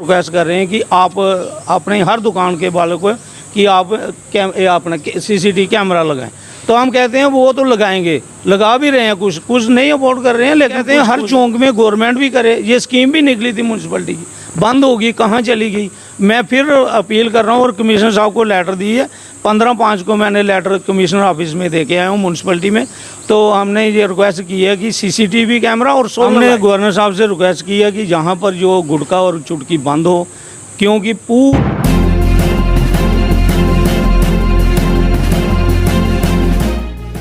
Request कर रहे हैं कि आप अपने हर दुकान के वालों को कि आप अपना CCTV कैमरा लगाएं। तो हम कहते हैं वो तो लगाएंगे, लगा भी रहे हैं, कुछ नहीं अफोर्ड कर रहे हैं, लेकिन कहते हैं हर चौक में गवर्नमेंट भी करे। ये स्कीम भी निकली थी म्यूनसिपलिटी की, बंद होगी, कहाँ चली गई। मैं फिर अपील कर रहा हूँ और कमिश्नर साहब को लेटर दी है। 15/5 को मैंने लेटर कमिश्नर ऑफिस में दे के आया हूँ म्यूनसिपलिटी में। तो हमने ये रिक्वेस्ट की है कि CCTV कैमरा और हमने गवर्नर साहब से रिक्वेस्ट की है कि जहाँ पर जो गुटखा और चुटकी बंद हो, क्योंकि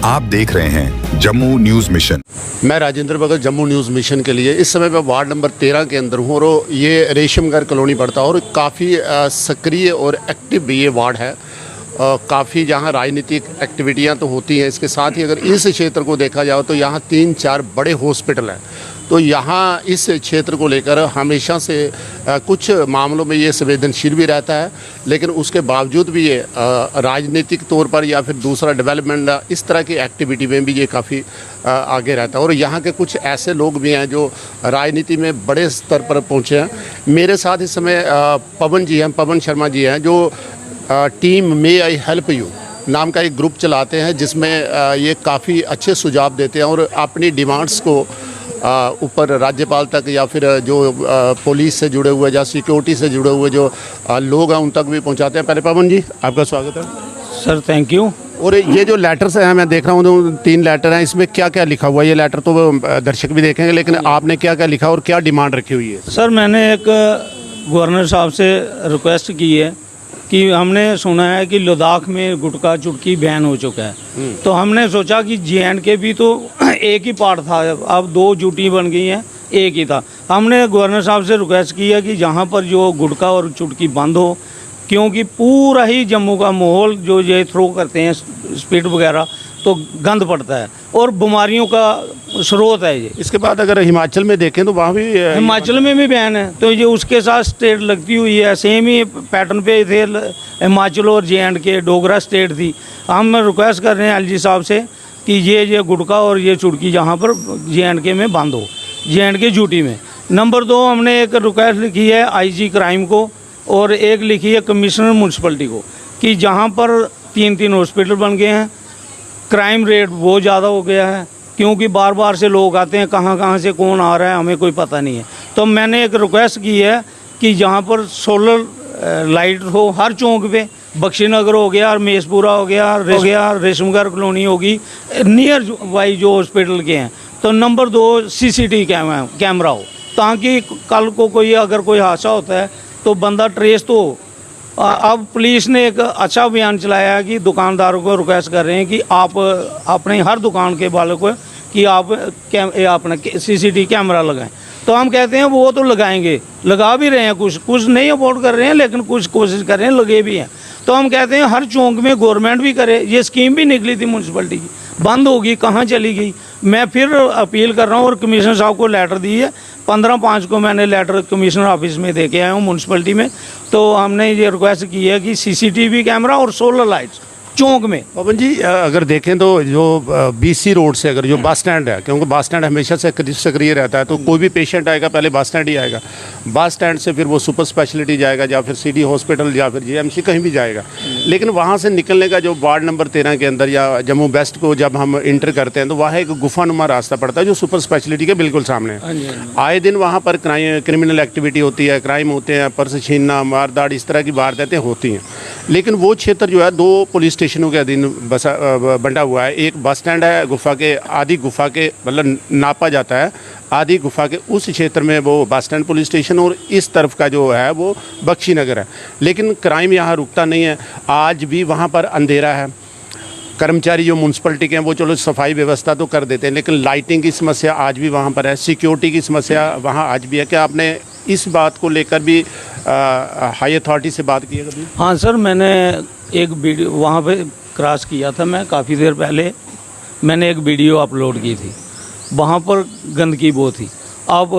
आप देख रहे हैं जम्मू न्यूज़ मिशन। मैं राजेंद्र भगत जम्मू न्यूज़ मिशन के लिए इस समय मैं वार्ड नंबर 13 के अंदर हूँ और ये रेशमगढ़ कॉलोनी पड़ता है और काफ़ी सक्रिय और एक्टिव भी ये वार्ड है। काफ़ी जहाँ राजनीतिक एक्टिविटियाँ तो होती हैं, इसके साथ ही अगर इस क्षेत्र को देखा जाए तो यहाँ 3-4 बड़े हॉस्पिटल हैं। तो यहाँ इस क्षेत्र को लेकर हमेशा से कुछ मामलों में ये संवेदनशील भी रहता है, लेकिन उसके बावजूद भी ये राजनीतिक तौर पर या फिर दूसरा डेवलपमेंट इस तरह की एक्टिविटी में भी ये काफ़ी आगे रहता है। और यहाँ के कुछ ऐसे लोग भी हैं जो राजनीति में बड़े स्तर पर पहुँचे हैं। मेरे साथ इस समय पवन शर्मा जी हैं जो team may I help you नाम का एक ग्रुप चलाते हैं, जिसमें ये काफ़ी अच्छे सुझाव देते हैं और अपनी डिमांड्स को ऊपर राज्यपाल तक या फिर जो पुलिस से जुड़े हुए या सिक्योरिटी से जुड़े हुए जो लोग हैं उन तक भी पहुंचाते हैं। पहले पवन जी आपका स्वागत है। Sir thank you. और ये जो लेटर्स हैं मैं देख रहा हूँ, तो 3 लेटर हैं, इसमें क्या क्या लिखा हुआ है? ये लेटर तो दर्शक भी देखेंगे, लेकिन आपने क्या क्या लिखा और क्या डिमांड रखी हुई है? सर मैंने एक गवर्नर साहब से रिक्वेस्ट की है कि हमने सुना है कि लद्दाख में गुटखा चुटकी बैन हो चुका है। तो हमने सोचा कि J&K भी तो एक ही पार्ट था, अब 2 यूटी बन गई हैं, एक ही था। हमने गवर्नर साहब से रिक्वेस्ट की है कि जहाँ पर जो गुटखा और चुटकी बंद हो, क्योंकि पूरा ही जम्मू का माहौल जो ये थ्रो करते हैं स्पीड वगैरह, तो गंद पड़ता है और बीमारियों का स्रोत है ये। इसके बाद अगर हिमाचल में देखें तो वहाँ भी हिमाचल में भी बैन है, तो ये उसके साथ स्टेट लगती हुई है, सेम ही पैटर्न पे थे हिमाचल और J&K, डोगरा स्टेट थी। हम रिक्वेस्ट कर रहे हैं LG साहब से कि ये गुटखा और ये चुटकी जहाँ पर J&K में बंद हो, J&K यूटी में। नंबर 2 हमने एक रिक्वेस्ट लिखी है IG क्राइम को और एक लिखी है कमिश्नर म्यूनसिपलिटी को कि जहाँ पर 3-3 हॉस्पिटल बन गए हैं, क्राइम रेट बहुत ज़्यादा हो गया है, क्योंकि बार बार से लोग आते हैं, कहाँ से कौन आ रहा है हमें कोई पता नहीं है। तो मैंने एक रिक्वेस्ट की है कि जहाँ पर सोलर लाइट हो हर चौक पे, बख्शीनगर हो गया, मेसपुरा हो गया, रेशमगढ़ कॉलोनी होगी, नियर वाई जो हॉस्पिटल के हैं। तो नंबर 2 CCTV कैमरा हो, ताकि कल को अगर कोई हादसा होता है तो बंदा ट्रेस तो हो। अब पुलिस ने एक अच्छा अभियान चलाया है कि दुकानदारों को रिक्वेस्ट कर रहे हैं कि आप अपने हर दुकान के वालों को कि आप अपना CCTV कैमरा लगाएं। तो हम कहते हैं वो तो लगाएंगे, लगा भी रहे हैं, कुछ नहीं अफोर्ड कर रहे हैं, लेकिन कुछ कोशिश कर रहे हैं, लगे भी हैं। तो हम कहते हैं हर चौक में गवर्नमेंट भी करे। ये स्कीम भी निकली थी म्यूनसिपलिटी की, बंद होगी, कहाँ चली गई। मैं फिर अपील कर रहा हूँ और कमिश्नर साहब को लेटर दी है। 15/5 को मैंने लेटर कमिश्नर ऑफिस में दे के आया हूँ म्यूनसिपलिटी में। तो हमने ये रिक्वेस्ट की है कि CCTV कैमरा और सोलर लाइट्स चौक में। पवन जी अगर देखें तो जो BC रोड से अगर जो बस स्टैंड है, क्योंकि बस स्टैंड हमेशा से सक्रिय रहता है, तो कोई भी पेशेंट आएगा पहले बस स्टैंड ही आएगा। बस स्टैंड से फिर वो सुपर स्पेशलिटी जाएगा या फिर सिटी हॉस्पिटल या फिर JMC कहीं भी जाएगा। लेकिन वहाँ से निकलने का जो वार्ड नंबर 13 के अंदर या जम्मू वेस्ट को जब हम इंटर करते हैं तो वहाँ एक गुफानुमा रास्ता पड़ता है जो सुपर स्पेशलिटी के बिल्कुल सामने है। आए दिन वहाँ पर क्रिमिनल एक्टिविटी होती है, क्राइम होते हैं, पर्स छीनना, मारदाड़, इस तरह की वारदातें होती हैं। लेकिन वो क्षेत्र जो है 2 पुलिस स्टेशनों के अधीन बंटा हुआ है। एक बस स्टैंड है, गुफा के आदि गुफा के मतलब नापा जाता है, आदि गुफा के उस क्षेत्र में वो बस स्टैंड पुलिस स्टेशन, और इस तरफ का जो है वो बख्शीनगर है। लेकिन क्राइम यहाँ रुकता नहीं है, आज भी वहाँ पर अंधेरा है। कर्मचारी जो म्यूनसिपलिटी के हैं वो चलो सफाई व्यवस्था तो कर देते हैं, लेकिन लाइटिंग की समस्या आज भी वहाँ पर है, सिक्योरिटी की समस्या वहाँ आज भी है। क्या आपने इस बात को लेकर भी हाई अथॉरिटी से बात की है कभी? हाँ सर, मैंने एक वीडियो वहाँ पे क्रॉस किया था, मैं काफ़ी देर पहले मैंने एक वीडियो अपलोड की थी। वहाँ पर गंदगी बहुत थी। अब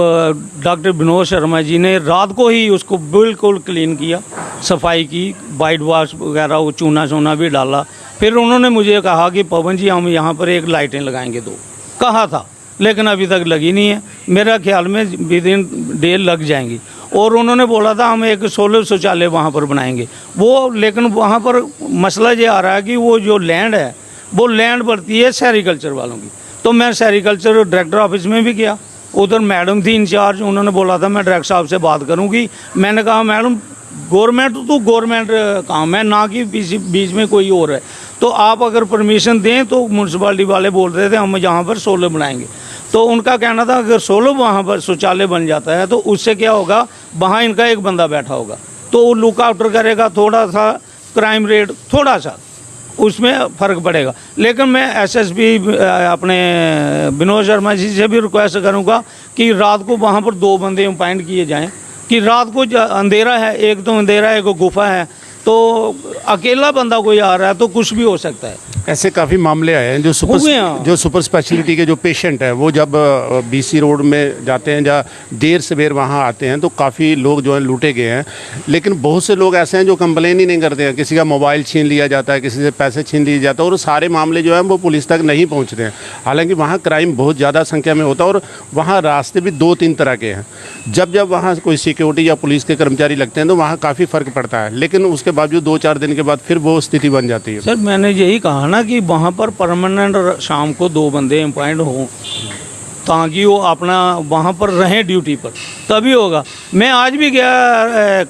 डॉक्टर विनोद शर्मा जी ने रात को ही उसको बिल्कुल क्लीन किया, सफाई की, वाइट वॉश वगैरह, वो चूना चूना भी डाला। फिर उन्होंने मुझे कहा कि पवन जी हम यहाँ पर एक लाइटें लगाएंगे 2, कहा था, लेकिन अभी तक लगी नहीं है। मेरा ख्याल में विदिन डे लग जाएंगी। और उन्होंने बोला था हम एक 16 शौचालय वहाँ पर बनाएंगे वो, लेकिन वहाँ पर मसला ये आ रहा है कि वो जो लैंड है वो लैंड बढ़ती है सेरिकल्चर वालों की। तो मैं सेरिकल्चर डायरेक्टर ऑफिस में भी गया, उधर मैडम थी इंचार्ज, उन्होंने बोला था मैं डायरेक्टर साहब से बात करूँगी। मैंने कहा मैडम गवर्नमेंट तो गवर्नमेंट काम है ना कि बीच में कोई और है, तो आप अगर परमिशन दें तो म्यूनसिपालिटी वाले बोल रहे थे हम यहाँ पर 16 बनाएंगे। तो उनका कहना था अगर 16 वहाँ पर शौचालय बन जाता है तो उससे क्या होगा, वहाँ इनका एक बंदा बैठा होगा तो वो लुक आउटर करेगा, थोड़ा सा क्राइम रेट थोड़ा सा उसमें फ़र्क पड़ेगा। लेकिन मैं एसएसपी अपने विनोद शर्मा जी से भी रिक्वेस्ट करूँगा कि रात को वहाँ पर 2 बंदे अपॉइंट किए जाएँ कि रात को अंधेरा है, एक तो अंधेरा है, एक गुफा है, तो अकेला बंदा कोई आ रहा है तो कुछ भी हो सकता है। ऐसे काफ़ी मामले आए हैं जो सुपर स्पेशलिटी के जो पेशेंट हैं वो जब बीसी रोड में जाते हैं या देर सवेर वहाँ आते हैं तो काफ़ी लोग जो है लूटे गए हैं। लेकिन बहुत से लोग ऐसे हैं जो कंप्लेन ही नहीं करते हैं, किसी का मोबाइल छीन लिया जाता है, किसी से पैसे छीन लिए जाते हैं और सारे मामले जो हैं वो पुलिस तक नहीं पहुँचते हैं। हालांकि वहाँ क्राइम बहुत ज़्यादा संख्या में होता है और वहाँ रास्ते भी 2-3 तरह के हैं। जब वहाँ कोई सिक्योरिटी या पुलिस के कर्मचारी लगते हैं तो वहाँ काफ़ी फ़र्क पड़ता है, लेकिन उसके बावजूद 2-4 दिन के बाद फिर वो स्थिति बन जाती है। सर मैंने यही कहा ना कि वहाँ पर परमानेंट शाम को 2 बंदे अपॉइंट हों ताकि वो अपना वहाँ पर रहें ड्यूटी पर, तभी होगा। मैं आज भी गया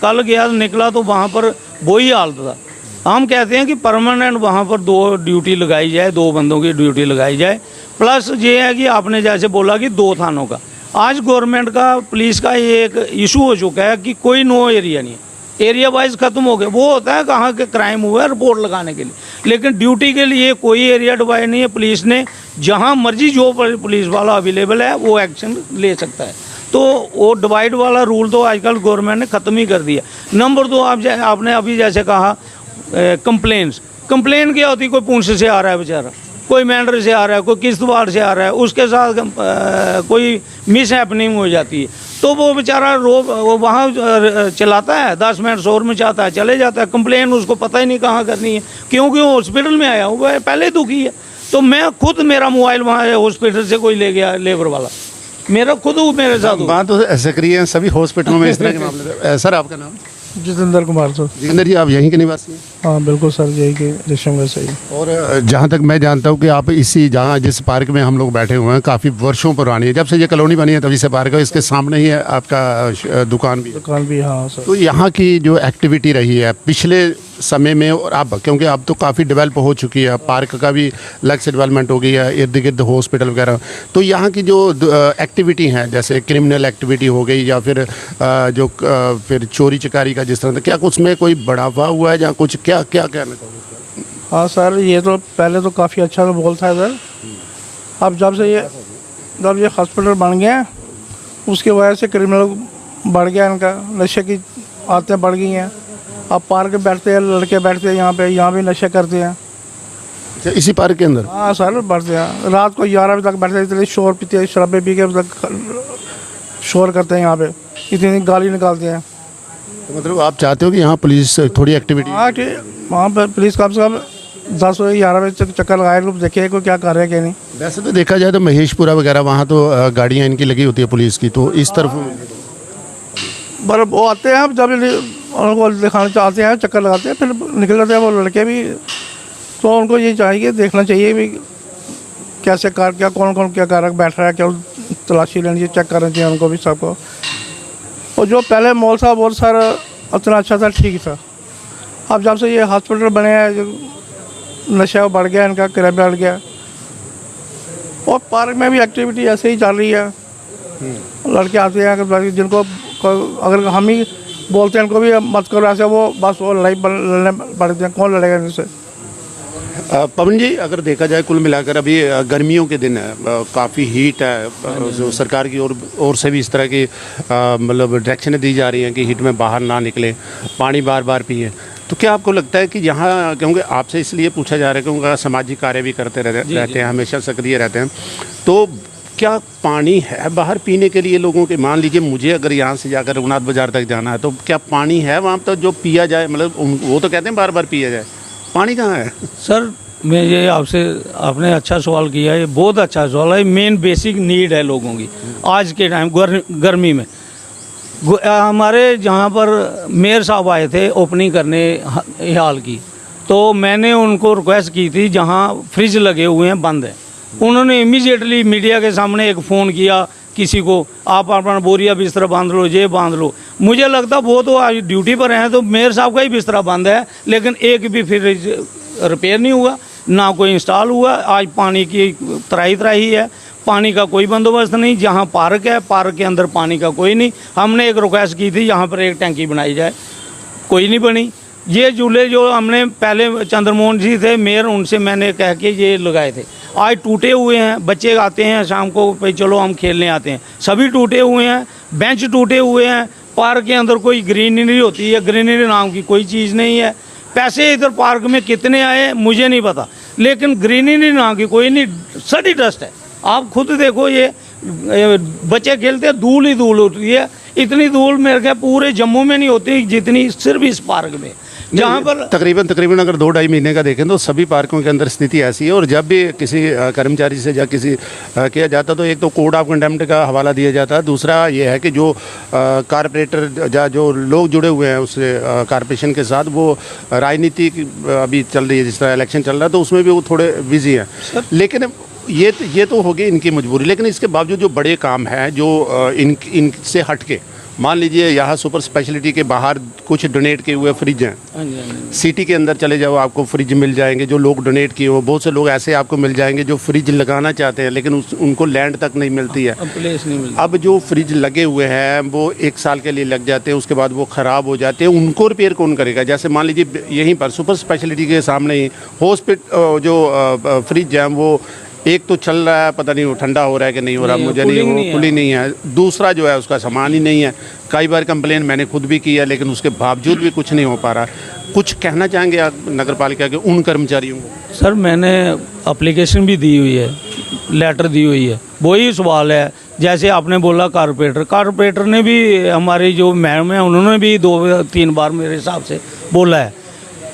कल गया निकला तो वहाँ पर वही हालत था। हम कहते हैं कि परमानेंट वहाँ पर 2 ड्यूटी लगाई जाए, 2 बंदों की ड्यूटी लगाई जाए। प्लस ये है कि आपने जैसे बोला कि 2 थानों का, आज गवर्नमेंट का पुलिस का ये एक इशू हो चुका है कि कोई नो एरिया नहीं है, एरिया वाइज ख़त्म हो गया। वो होता है कहाँ के क्राइम हुआ है रिपोर्ट लगाने के लिए, लेकिन ड्यूटी के लिए कोई एरिया डिवाइड नहीं है। पुलिस ने जहाँ मर्जी जो पुलिस वाला अवेलेबल है वो एक्शन ले सकता है। तो वो डिवाइड वाला रूल तो आजकल गवर्नमेंट ने ख़त्म ही कर दिया। नंबर 2 आपने अभी जैसे कहा कंप्लेन क्या होती, कोई पुंछ से आ रहा है बेचारा, कोई मेंढर से आ रहा है, कोई किश्तवाड़ से आ रहा है, उसके साथ कोई मिस हैपनिंग हो जाती है तो वो बेचारा वो वहाँ चलाता है, 10 मिनट शोर में चाहता है, चले जाता है। कंप्लेन उसको पता ही नहीं कहाँ करनी है क्योंकि वो हॉस्पिटल में आया हुआ है, पहले दुखी है। तो मैं खुद मेरा मोबाइल वहाँ हॉस्पिटल से कोई ले गया लेबर वाला, मेरा खुद मेरे साथ बात तो सक्रिय है सभी हॉस्पिटलों में इस तरह के मामले। सर आपका नाम? जितेंद्र कुमार सर। जितेंद्र जी आप यहीं के निवासी हैं? हाँ बिल्कुल सर, यही के रेशमगढ़ से ही। और जहाँ तक मैं जानता हूँ कि आप जिस पार्क में हम लोग बैठे हुए हैं काफ़ी वर्षों पुरानी है, जब से ये कॉलोनी बनी है तभी से पार्क है, इसके सामने ही है आपका दुकान भी। हाँ सर। तो यहाँ की जो एक्टिविटी रही है पिछले समय में और अब, क्योंकि अब तो काफ़ी डेवलप हो चुकी है, पार्क का भी अलग से डेवलपमेंट हो गई है, इर्द गिर्द हॉस्पिटल वगैरह, तो यहाँ की जो एक्टिविटी हैं जैसे क्रिमिनल एक्टिविटी हो गई या फिर फिर चोरी चकारी का जिस तरह, क्या कुछ में कोई बढ़ावा हुआ है या कुछ, क्या क्या कहना चाहोगे? हाँ सर, ये तो पहले तो काफ़ी अच्छा माहौल था सर। अब जब ये हॉस्पिटल बन गया उसकी वजह से क्रिमिनल बढ़ गया, इनका नशे की आदतें बढ़ गई हैं। अब पार्क में बैठते हैं, लड़के बैठते हैं यहाँ भी नशे करते हैं। अच्छा, इसी पार्क के अंदर? हाँ सर, बैठते हैं रात को 11 बजे तक बैठते हैं, इतने शोर पीते हैं, शराबें पी के शोर करते हैं, यहाँ पे इतनी गाली निकालते हैं। तो मतलब आप चाहते हो कि यहाँ पुलिस थोड़ी एक्टिविटी? हाँ ठीक, वहाँ पर पुलिस कम से कम 10 बजे 11 बजे तक चक्कर लगाए, लोग देखे को क्या कर रहे हैं क्या नहीं। वैसे तो देखा जाए तो महेशपुरा वगैरह वहाँ तो गाड़ियाँ इनकी लगी होती है पुलिस की, तो इस तरफ पर वो आते हैं जब उनको दिखाना चाहते हैं, चक्कर लगाते हैं, फिर निकल जाते हैं वो लड़के भी। तो उनको ये चाहिए, देखना चाहिए भी कैसे क्या कौन क्या कार बैठ रहा है, क्या तलाशी लेनी चाहिए, चेक करना चाहिए उनको भी सबको। और जो पहले मॉल था वो सर उतना अच्छा था, ठीक था। अब जब से ये हॉस्पिटल बने हैं, जो नशा बढ़ गया, इनका क्राइम बढ़ गया। और पार्क में भी एक्टिविटी ऐसे ही चल रही है, लड़के आते हैं जिनको अगर हम ही बोलते हैं इनको भी मत करो ऐसे, वो बस वो लड़ने पड़ते हैं, कौन लड़ेगा इनसे। पवन जी, अगर देखा जाए कुल मिलाकर अभी गर्मियों के दिन है, काफ़ी हीट है, जो सरकार की ओर से भी इस तरह की मतलब डायरेक्शनें दी जा रही हैं कि हीट में बाहर ना निकले, पानी बार बार पिए, तो क्या आपको लगता है कि यहाँ, क्योंकि आपसे इसलिए पूछा जा रहा है क्योंकि सामाजिक कार्य भी करते रहते हैं, हमेशा सक्रिय रहते हैं, तो क्या पानी है बाहर पीने के लिए लोगों के? मान लीजिए मुझे अगर यहाँ से जाकर रघुनाथ बाज़ार तक जाना है तो क्या पानी है वहाँ पर जो पिया जाए? मतलब वो तो कहते हैं बार बार पिया जाए, पानी कहाँ है? सर मैं ये आपने अच्छा सवाल किया है, बहुत अच्छा सवाल है। मेन बेसिक नीड है लोगों की आज के टाइम गर्मी में। हमारे जहाँ पर मेयर साहब आए थे ओपनिंग करने हाल की, तो मैंने उनको रिक्वेस्ट की थी जहाँ फ्रिज लगे हुए हैं बंद है, उन्होंने इमीडिएटली मीडिया के सामने एक फ़ोन किया किसी को, आप अपना बोरिया बिस्तरा बांध लो, ये बांध लो। मुझे लगता वो तो आज ड्यूटी पर हैं, तो मेयर साहब का ही बिस्तरा बंद है, लेकिन एक भी फ्रिज रिपेयर नहीं हुआ, ना कोई इंस्टॉल हुआ। आज पानी की त्राही है, पानी का कोई बंदोबस्त नहीं। जहाँ पार्क है, पार्क के अंदर पानी का कोई नहीं। हमने एक रिक्वेस्ट की थी यहाँ पर एक टैंकी बनाई जाए, कोई नहीं बनी। ये झूले जो हमने पहले चंद्रमोहन जी थे मेयर, उनसे मैंने कह के ये लगाए थे, आज टूटे हुए हैं। बच्चे आते हैं शाम को, भाई चलो हम खेलने आते हैं, सभी टूटे हुए हैं। बेंच टूटे हुए हैं, पार्क के अंदर कोई ग्रीनरी होती है, ग्रीनरी नाम की कोई चीज़ नहीं है। पैसे इधर पार्क में कितने आए मुझे नहीं पता, लेकिन ग्रीनरी नाम की कोई नहीं, सड़ी डस्ट है। आप खुद देखो, ये बच्चे खेलते हैं, धूल ही धूल होती है। इतनी धूल मेरे ख्याल पूरे जम्मू में नहीं होती जितनी सिर्फ इस पार्क में, जहाँ पर तकरीबन अगर 2-2.5 महीने का देखें तो सभी पार्कों के अंदर स्थिति ऐसी है। और जब भी किसी कर्मचारी से या किसी किया जाता तो एक तो कोड ऑफ कंडेम्प्ट का हवाला दिया जाता है, दूसरा ये है कि जो कारपोरेटर या जो लोग जुड़े हुए हैं उससे कारपोरेशन के साथ, वो राजनीति अभी चल रही है, जिस तरह इलेक्शन चल रहा है तो उसमें भी वो थोड़े बिजी हैं। लेकिन ये तो हो गई इनकी मजबूरी, लेकिन इसके बावजूद जो बड़े काम हैं जो इनसे हट के, मान लीजिए यहाँ सुपर स्पेशलिटी के बाहर कुछ डोनेट किए हुए फ्रिज हैं, सिटी के अंदर चले जाओ आपको फ्रिज मिल जाएंगे जो लोग डोनेट किए हो। बहुत से लोग ऐसे आपको मिल जाएंगे जो फ्रिज लगाना चाहते हैं लेकिन उनको लैंड तक नहीं मिलती है, प्लेस नहीं मिलती। अब जो फ्रिज लगे हुए हैं वो 1 साल के लिए लग जाते हैं, उसके बाद वो ख़राब हो जाते हैं, उनको रिपेयर कौन करेगा? जैसे मान लीजिए यहीं पर सुपर स्पेशलिटी के सामने ही हॉस्पिटल जो फ्रिज है वो एक तो चल रहा है, पता नहीं वो ठंडा हो रहा है कि नहीं हो रहा, मुझे नहीं, खुली नहीं है। दूसरा जो है उसका सामान ही नहीं है। कई बार कंप्लेन मैंने खुद भी की है, लेकिन उसके बावजूद भी कुछ नहीं हो पा रहा। कुछ कहना चाहेंगे आप नगर पालिका के उन कर्मचारियों को? सर मैंने एप्लीकेशन भी दी हुई है, लेटर दी हुई है। वही सवाल है जैसे आपने बोला कारपोरेटर ने भी, हमारी जो मैडम है उन्होंने भी 2-3 बार मेरे हिसाब से बोला है,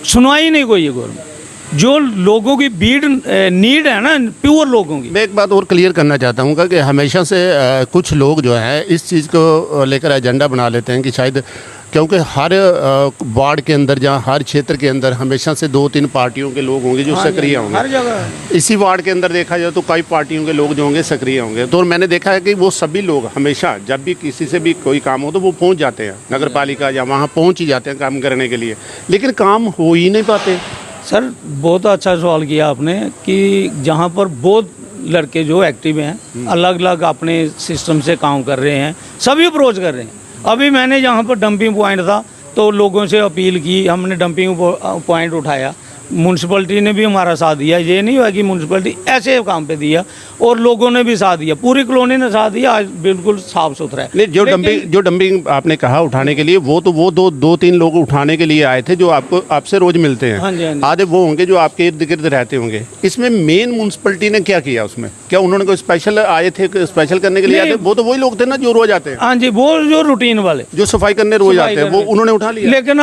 सुनवाई नहीं कोई है गवर्नमेंट। जो लोगों की भीड़ नीड है ना, प्योर लोगों की। मैं एक बात और क्लियर करना चाहता हूँ कि हमेशा से कुछ लोग जो हैं इस चीज़ को लेकर एजेंडा बना लेते हैं कि शायद, क्योंकि हर वार्ड के अंदर जहाँ हर क्षेत्र के अंदर हमेशा से 2-3 पार्टियों के लोग होंगे जो सक्रिय होंगे। हर जगह इसी वार्ड के अंदर देखा जाए तो कई पार्टियों के लोग जो होंगे सक्रिय होंगे। तो मैंने देखा है कि वो सभी लोग हमेशा जब भी किसी से भी कोई काम हो तो वो पहुँच जाते हैं नगर पालिका, या वहाँ पहुँच ही जाते हैं काम करने के लिए, लेकिन काम हो ही नहीं पाते। सर बहुत अच्छा सवाल किया आपने कि जहाँ पर बहुत लड़के जो एक्टिव हैं, अलग अलग अपने सिस्टम से काम कर रहे हैं, सभी अप्रोच कर रहे हैं। अभी मैंने जहाँ पर डंपिंग पॉइंट था तो लोगों से अपील की, हमने डंपिंग पॉइंट उठाया, म्यूनसिपलिटी ने भी हमारा साथ दिया। ये नहीं हुआ कि म्यूनसिपलिटी ऐसे काम पे दिया, और लोगों ने भी साथ दिया, पूरी कॉलोनी ने साथ दिया। आज बिल्कुल साफ सुथरा है। नहीं, जो डंपिंग आपने कहा उठाने के लिए, वो 2-3 लोग उठाने के लिए आए थे जो आपसे रोज मिलते हैं। हाँ जी, हाँ जी। आधे वो होंगे जो आपके इर्द गिर्द रहते होंगे। इसमें मेन म्यूनसिपलिटी ने क्या किया? उसमें क्या उन्होंने कोई स्पेशल आए थे, स्पेशल करने के लिए आए थे? वो तो वही लोग थे ना जो रोज आते हैं। हाँ जी, वो जो रूटीन वाले जो सफाई करने रोज आते हैं, वो उन्होंने उठा लिया। लेकिन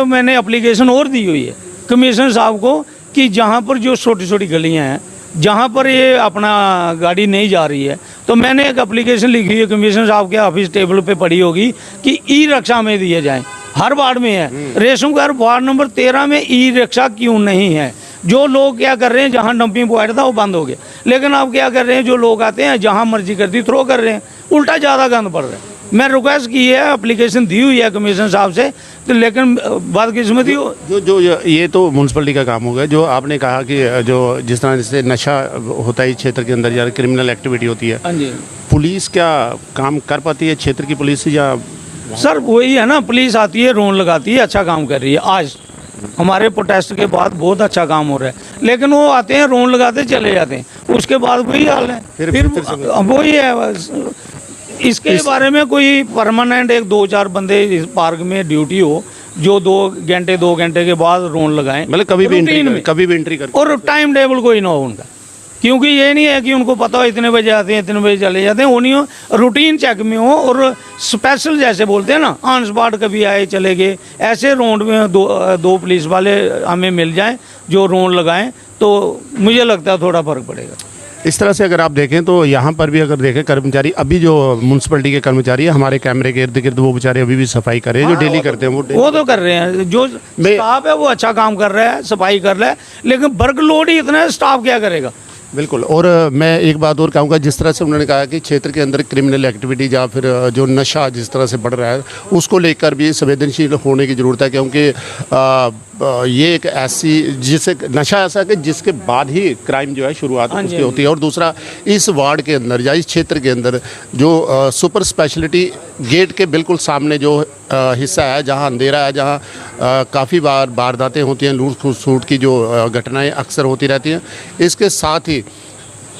मैंने एप्लीकेशन और दी हुई है कमिश्नर साहब को कि जहाँ पर जो छोटी छोटी गलियाँ हैं, जहाँ पर ये अपना गाड़ी नहीं जा रही है, तो मैंने एक एप्लीकेशन लिखी है, कमिश्नर साहब के ऑफिस टेबल पे पड़ी होगी कि ई रिक्शा में दिए जाएं। हर वार्ड में है, रेशम घर वार्ड नंबर 13 में ई रिक्शा क्यों नहीं है? जो लोग क्या कर रहे हैं, जहाँ डंपिंग पॉइंट था वो बंद हो गया, लेकिन अब क्या कर रहे हैं, जो लोग आते हैं जहाँ मर्जी करती थ्रो कर रहे हैं, उल्टा ज़्यादा गंद पड़ रहा है। मैं रिक्वेस्ट की है, एप्लीकेशन दी हुई है कमिश्नर साहब से, तो लेकिन बदकिस्मती जो ये तो म्यूनसिपलिटी का काम हो गया। जो आपने कहा कि जो जिस तरह से नशा होता है इस क्षेत्र के अंदर, या क्रिमिनल एक्टिविटी होती है, हाँ जी, पुलिस क्या काम कर पाती है क्षेत्र की पुलिस? या सर वही है ना, पुलिस आती है, रोन लगाती है, अच्छा काम कर रही है। आज हमारे प्रोटेस्ट के बाद बहुत अच्छा काम हो रहा है, लेकिन वो आते हैं, रोन लगाते चले जाते हैं, उसके बाद वही हाल है। फिर वही है। इसके बारे में कोई परमानेंट 1-2-4 बंदे इस पार्क में ड्यूटी हो, जो 2 घंटे के बाद रोन लगाएं, मतलब कभी भी एंट्री कर, और टाइम टेबल कोई ना हो उनका, क्योंकि ये नहीं है कि उनको पता हो इतने बजे आते हैं, इतने बजे चले जाते हैं। वो नहीं हो, रूटीन चेक में हो, और स्पेशल जैसे बोलते हैं ना, ऑन स्पॉट कभी आए चले गए, ऐसे रोड में 2 पुलिस वाले हमें मिल जाएं जो रोड लगाएं, तो मुझे लगता है थोड़ा फर्क पड़ेगा। इस तरह से अगर आप देखें तो यहाँ पर भी अगर देखें कर्मचारी, अभी जो म्यूनसिपलिटी के कर्मचारी हैं हमारे कैमरे के इर्द गिर्द, वो बेचारे अभी भी सफाई कर रहे हैं, जो डेली करते हैं वो तो कर रहे हैं। जो स्टाफ है वो अच्छा काम कर रहा है, सफाई कर रहा है, लेकिन वर्कलोड ही इतना है, स्टाफ क्या करेगा। बिल्कुल। और मैं एक बात और कहूँगा, जिस तरह से उन्होंने कहा कि क्षेत्र के अंदर क्रिमिनल एक्टिविटी या फिर जो नशा जिस तरह से बढ़ रहा है, उसको लेकर भी संवेदनशील होने की ज़रूरत है, क्योंकि ये एक ऐसी जिसे नशा ऐसा कि जिसके बाद ही क्राइम जो है शुरुआत उसकी होती है। और दूसरा, इस वार्ड के अंदर या इस क्षेत्र के अंदर जो सुपर स्पेशलिटी गेट के बिल्कुल सामने जो हिस्सा है, जहां अंधेरा है, जहां काफ़ी बार वारदातें होती हैं, लूट खसूट की जो घटनाएं अक्सर होती रहती हैं। इसके साथ ही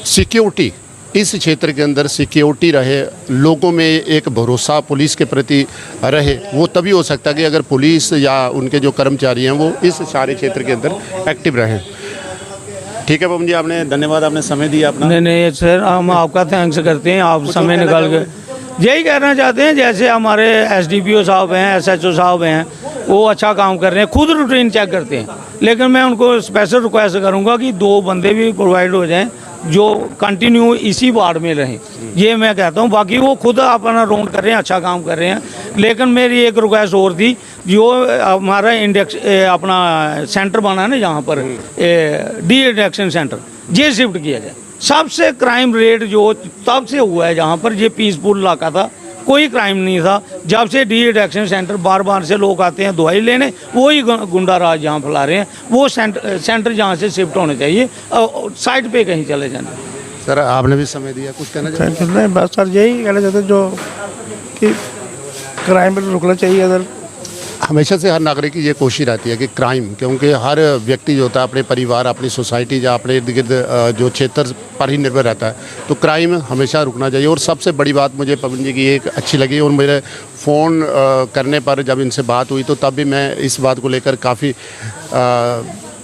सिक्योरिटी, इस क्षेत्र के अंदर सिक्योरिटी रहे, लोगों में एक भरोसा पुलिस के प्रति रहे, वो तभी हो सकता है कि अगर पुलिस या उनके जो कर्मचारी हैं वो इस सारे क्षेत्र के अंदर एक्टिव रहें। ठीक है पवन जी, आपने धन्यवाद, आपने समय दिया अपना। नहीं सर, हम आपका थैंक्स करते हैं, आप समय निकाल के। यही कहना चाहते हैं, जैसे हमारे SDPO साहब हैं, SHO साहब हैं, वो अच्छा काम कर रहे हैं, खुद रूटीन चेक करते हैं, लेकिन मैं उनको स्पेशल रिक्वेस्ट करूंगा कि 2 बंदे भी प्रोवाइड हो जाएं जो कंटिन्यू इसी वार्ड में रहें। ये मैं कहता हूँ। बाकी वो खुद अपना राउंड कर रहे हैं, अच्छा काम कर रहे हैं, लेकिन मेरी एक रिक्वेस्ट और थी, जो हमारा इंडेक्स अपना सेंटर बना है ना जहाँ पर डी एडिक्शन सेंटर, ये शिफ्ट किया जाए। सबसे क्राइम रेट जो तब से हुआ है जहाँ पर, ये पीसफुल इलाका था, कोई क्राइम नहीं था। जब से डी एडिक्शन सेंटर बार से लोग आते हैं दवाई लेने, वही गुंडा राज जहाँ फैला रहे हैं, वो सेंटर जहाँ से शिफ्ट होने चाहिए, साइड पे कहीं चले जाने। सर आपने भी समय दिया, कुछ कहना चाहते हैं? नहीं बस सर यही कहना चाहते हैं जो कि क्राइम पर रुकना चाहिए। अगर हमेशा से हर नागरिक की ये कोशिश रहती है कि क्राइम, क्योंकि हर व्यक्ति जो होता है अपने परिवार, अपनी सोसाइटी या अपने इर्द गिर्द जो क्षेत्र पर ही निर्भर रहता है, तो क्राइम हमेशा रुकना चाहिए। और सबसे बड़ी बात मुझे पवन जी की एक अच्छी लगी, और मेरे फ़ोन करने पर जब इनसे बात हुई तो तब भी मैं इस बात को लेकर काफ़ी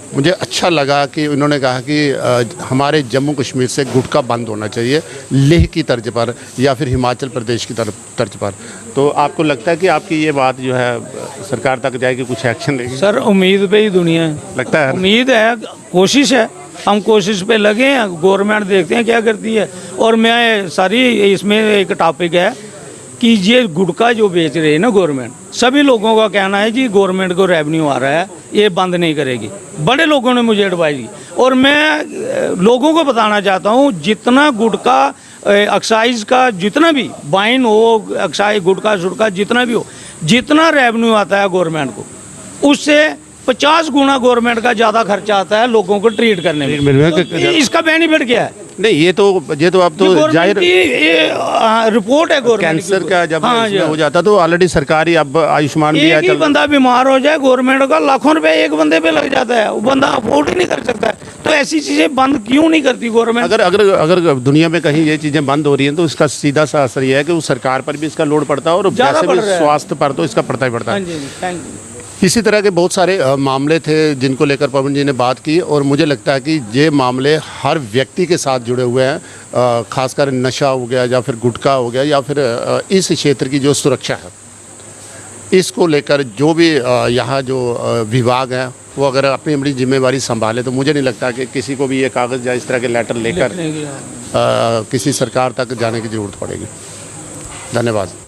मुझे अच्छा लगा कि उन्होंने कहा कि हमारे जम्मू कश्मीर से गुटखा बंद होना चाहिए, लेह की तर्ज पर या फिर हिमाचल प्रदेश की तर्ज पर। तो आपको लगता है कि आपकी ये बात जो है सरकार तक जाएगी, कुछ एक्शन लेगी? सर उम्मीद पे ही दुनिया है, लगता है उम्मीद है, कोशिश है, हम कोशिश पे लगे हैं, गवर्नमेंट देखते हैं क्या करती है। और मैं सारी इसमें एक टॉपिक है कि ये गुटखा जो बेच रहे हैं ना गवर्नमेंट, सभी लोगों का कहना है कि गवर्नमेंट को रेवेन्यू आ रहा है, ये बंद नहीं करेगी। बड़े लोगों ने मुझे एडवाइस की, और मैं लोगों को बताना चाहता हूँ, जितना गुटखा एक्साइज का जितना भी वाइन हो, एक्साइज गुटखा शुटखा जितना भी हो, जितना रेवेन्यू आता है गवर्नमेंट को, उससे 50 गुना गवर्नमेंट का ज़्यादा खर्चा आता है लोगों को ट्रीट करने में। तो इसका बेनिफिट क्या है? नहीं, ये तो अब तो जाहिर रिपोर्ट है गवर्नमेंट कैंसर का जब इसमें हो जाता तो ऑलरेडी सरकारी अब आयुष्मान भी एक ही बंदा बीमार हो जाए, गवर्नमेंट का लाखों रुपए एक बंदे पे लग जाता है, वो बंदा अफोर्ड ही नहीं कर सकता है। तो ऐसी चीजें बंद क्यों नहीं करती गवर्नमेंट? अगर दुनिया में कहीं ये चीजें बंद हो रही हैं तो इसका सीधा सा असर ये है कि उस सरकार पर भी इसका लोड पड़ता है, और वैसे भी स्वास्थ्य पर तो इसका पड़ता ही पड़ता है। इसी तरह के बहुत सारे मामले थे जिनको लेकर पवन जी ने बात की, और मुझे लगता है कि ये मामले हर व्यक्ति के साथ जुड़े हुए हैं, खासकर नशा हो गया या फिर गुटखा हो गया या फिर इस क्षेत्र की जो सुरक्षा है, इसको लेकर जो भी यहाँ जो विभाग है वो अगर अपनी अपनी जिम्मेवारी संभाले तो मुझे नहीं लगता कि किसी को भी ये कागज़ या इस तरह के लेटर लेकर किसी सरकार तक जाने की ज़रूरत पड़ेगी। धन्यवाद।